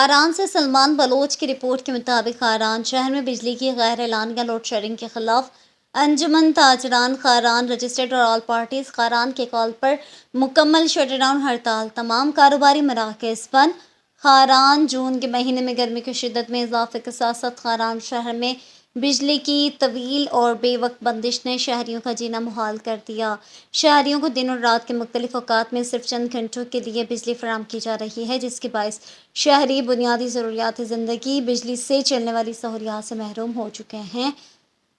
خاران سے سلمان بلوچ کی رپورٹ کے مطابق خاران شہر میں بجلی کی غیر اعلانیہ لوڈ شیڈنگ کے خلاف انجمن تاجران خاران رجسٹرڈ اور آل پارٹیز خاران کے کال پر مکمل شٹ ڈاؤن ہڑتال، تمام کاروباری مراکز بند۔ خاران جون کے مہینے میں گرمی کی شدت میں اضافے کے ساتھ ساتھ خاران شہر میں بجلی کی طویل اور بے وقت بندش نے شہریوں کا جینا محال کر دیا۔ شہریوں کو دن اور رات کے مختلف اوقات میں صرف چند گھنٹوں کے لیے بجلی فراہم کی جا رہی ہے، جس کے باعث شہری بنیادی ضروریات زندگی، بجلی سے چلنے والی سہولیات سے محروم ہو چکے ہیں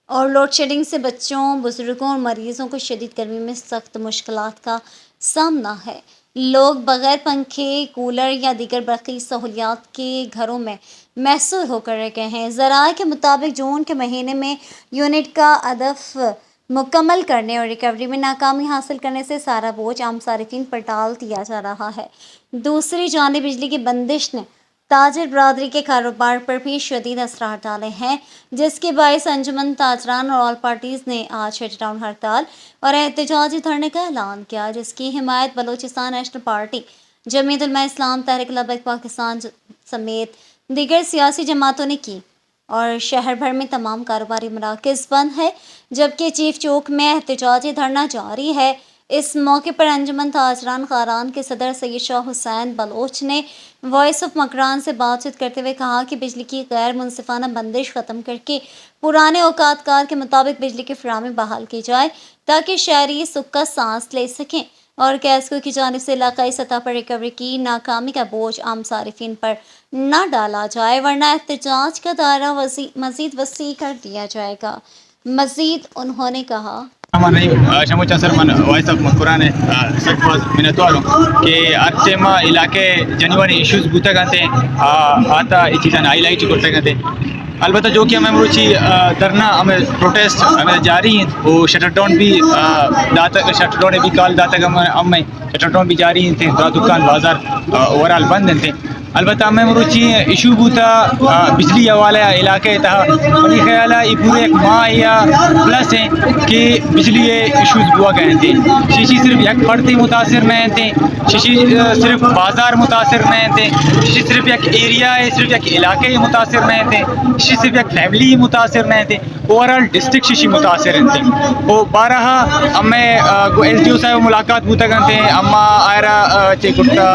اور لوڈ شیڈنگ سے بچوں، بزرگوں اور مریضوں کو شدید گرمی میں سخت مشکلات کا سامنا ہے۔ لوگ بغیر پنکھے، کولر یا دیگر برقی سہولیات کے گھروں میں محصور ہو کر رہ گئے ہیں۔ ذرائع کے مطابق جون کے مہینے میں یونٹ کا ہدف مکمل کرنے اور ریکوری میں ناکامی حاصل کرنے سے سارا بوجھ عام صارفین پر ڈال دیا جا رہا ہے۔ دوسری جانب بجلی کی بندش نے تاجر برادری کے کاروبار پر بھی شدید اثرات ڈالے ہیں، جس کے باعث انجمن تاجران اور آل پارٹیز نے آج شٹ ڈاؤن ہڑتال اور احتجاجی دھرنے کا اعلان کیا، جس کی حمایت بلوچستان نیشنل پارٹی، جمعیت علماء اسلام، تحریک لبیک پاکستان سمیت دیگر سیاسی جماعتوں نے کی اور شہر بھر میں تمام کاروباری مراکز بند ہے، جبکہ چیف چوک میں احتجاجی دھرنا جاری ہے۔ اس موقع پر انجمن تاجران خاران کے صدر سید شاہ حسین بلوچ نے وائس آف مکران سے بات چیت کرتے ہوئے کہا کہ بجلی کی غیر منصفانہ بندش ختم کر کے پرانے اوقات کار کے مطابق بجلی کی فراہمی بحال کی جائے تاکہ شہری سکھ کا سانس لے سکیں اور کیسکو کی جانب سے علاقائی سطح پر ریکوری کی ناکامی کا بوجھ عام صارفین پر نہ ڈالا جائے، ورنہ احتجاج کا دائرہ مزید وسیع کر دیا جائے گا۔ مزید انہوں نے کہا شموچا سرمن وائس آف مکران سرفاز منتواروں کہ ارتما علاقے جنوانی ایشوز بوتا گانتے آتا یہ چیزیں ہائی لائٹ کرتے گانتے، البتہ جو کہ ہمیں مروچی دھرنا ہمیں پروٹیسٹ ہمیں جاری ہیں، وہ شٹر ڈاؤن بھی داتا شٹر ڈاؤن بھی کال داتا ہمیں شٹر ڈاؤن بھی جاری ہیں تھے، دکان بازار اوورال بند ہیں تھے۔ البتہ ہمیں مروچی ایشو بوتا بجلی حوالے علاقے تھا، میرے خیال ہے یہ پورے ایک ماہ یا پلس ہیں کہ بجلی ایشوز ہوا گئے تھے۔ شیشی صرف ایک فرد متاثر نہیں تھے، شیشی صرف بازار متاثر نہیں تھے، شیشی صرف ایک ایریا ہے، صرف ایک علاقے متاثر نہیں تھے، شیشی صرف ایک فیملی متاثر نہیں تھے، اوورال ڈسٹرکٹ شیشی متاثر تھے۔ وہ بارہا ہمیں ایس ڈی او صاحب ملاقات بوتا گئے تھے، اما آئرہ چے گٹا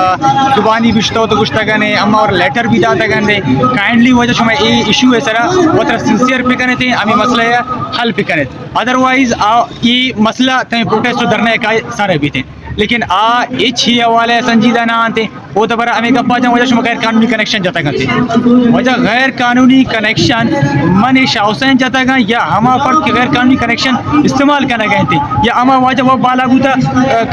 زبانی گشتہ تو گشتہ گئے اما اور لیٹر بھی داتا گئے کائنڈلی وجہ شما یہ ایشو ہے سرا وہ طرح سنسیئر پہ کرنے تھے، ہمیں مسئلہ ہے حل پہ کرنے تھے، ادروائز یہ مسئلہ تمہیں پروٹیسٹ دھرنے کا سارے بھی تھے، لیکن یہ چھ حوالے سنجیدہ نہ آتے وہ تو برا ہمیں گپا جائیں وجہ شما غیر قانونی کنیکشن جاتا گئے وجہ غیر قانونی کنیکشن من شاہ حسین جاتا گئے یا ہما فرد کے غیر قانونی کنیکشن استعمال کرنا گئے تھے یا ہما وجہ وہ بالا بوتا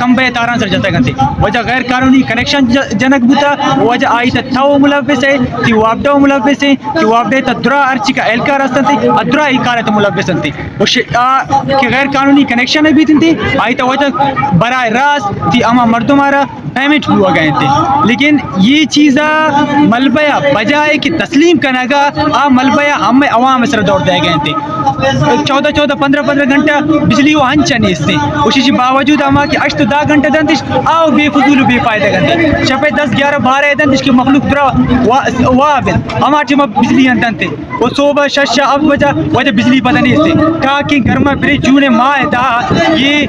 کمبے تاران سر جاتا گئے وجہ غیر قانونی کنیکشن جنک بوتا وجہ آئی تھاو ملوث ہے تی وابڈا ملوث ہے تی وابڈے تدرا ارچی کا اہلکار ہستن تھے ادرا اکارت ملوث تھے کہ غیر قانونی کنیکشن بھی تھے آئی تا وجہ براہ راست تی اما مردمارا پیمنٹ ہوا گئے تھے، لیکن یہ چیزا ملبیا بجائے کہ تسلیم کرنا گا ملبیا ہمیں عوام سر دوڑ دے گئے تھے 14-15 گھنٹہ بجلی وہ ہنچا نہیں اس نے اسی باوجود ہما کہ 8-10 گھنٹہ دنتش آؤ بے فضول بے فائدہ گھنٹے شپے 10-11-12 دنتش کی مخلوق درا وابن ہما چما بجلی ہنٹن تھے وہ صوبہ ششا اب وجہ بجلی پتہ نہیں اس نے کہا کہ گرما پھر جون ماہ تھا یہ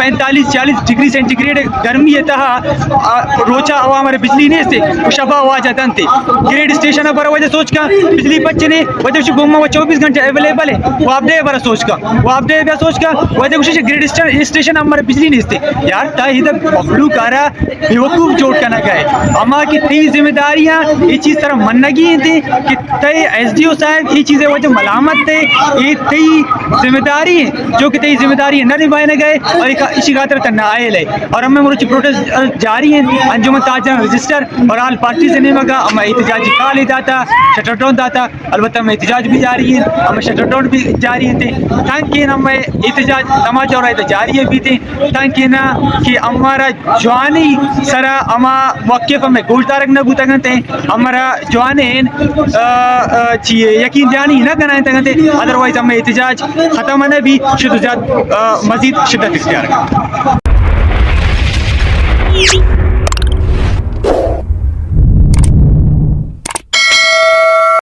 45-40 ڈگری سینٹی گریڈ گرمی ہے تھا روچا عوام بجلی نہیں سے شبہ واجہ دن تھے گریڈ اسٹیشن پر وجہ سوچ کا بجلی بچنے وجہ گھوما 24 گھنٹے اویلیبل ہے وہ آپ دے برا سوچ کا وہ آپ دے سوچ کا وجہ کچھ گریڈ اسٹیشن ہمارے بجلی نہیں تھے یار تا ادھر مخلوق آ رہا بیوقوف جوڑ کرنا گئے اما کی تئی ذمہ داریاں یہ چیز طرح منگی تھی کہ تئی ایس ڈی او صاحب یہ چیزیں وجہ ملامت تھے یہ تئی ذمہ داری ہے جو کہ تئی ذمہ داری نہ نبھانے گئے اور اسی خاطر تنہ آئے لے اور ہمیں مروچی پروٹیسٹ جاری ہیں انجمن تاجران رجسٹر اور آل پارٹی سے نہیں مگا ہم احتجاجی کال داتا شٹر ڈاؤن داتا البتہ ہم احتجاج بھی جاری ہیں ہم شٹر ڈاؤن بھی جاری ہیں تھے تاکہ ہم احتجاج تماچا اور احتجاجی بھی تھے تاکہ نا کہ ہمارا جوانی سرا ہما موقف ہمیں گوشدارک نہ بوتا گنتے ہمارا جوانین یقین جانی نہ کرنا تھے ادروائز ہمیں احتجاج ختم نہ بھی شدت مزید شدت اختیار